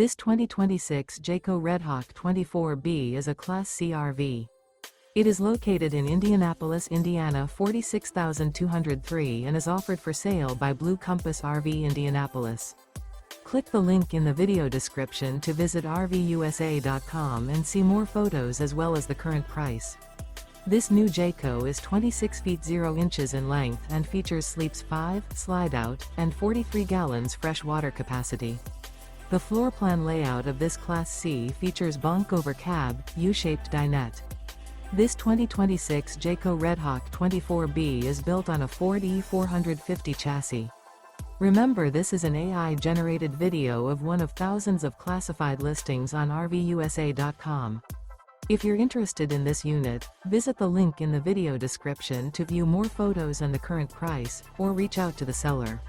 This 2026 Jayco Redhawk 24B is a Class C RV. It is located in Indianapolis, Indiana 46203 and is offered for sale by Blue Compass RV Indianapolis. Click the link in the video description to visit RVUSA.com and see more photos as well as the current price. This new Jayco is 26 feet 0 inches in length and features sleeps 5, slide-out, and 43 gallons fresh water capacity. The floor plan layout of this Class C features Bunk Over Cab, U-shaped dinette. This 2026 Jayco Redhawk 24B is built on a Ford E450 chassis. Remember, this is an AI-generated video of one of thousands of classified listings on RVUSA.com. If you're interested in this unit, visit the link in the video description to view more photos and the current price, or reach out to the seller.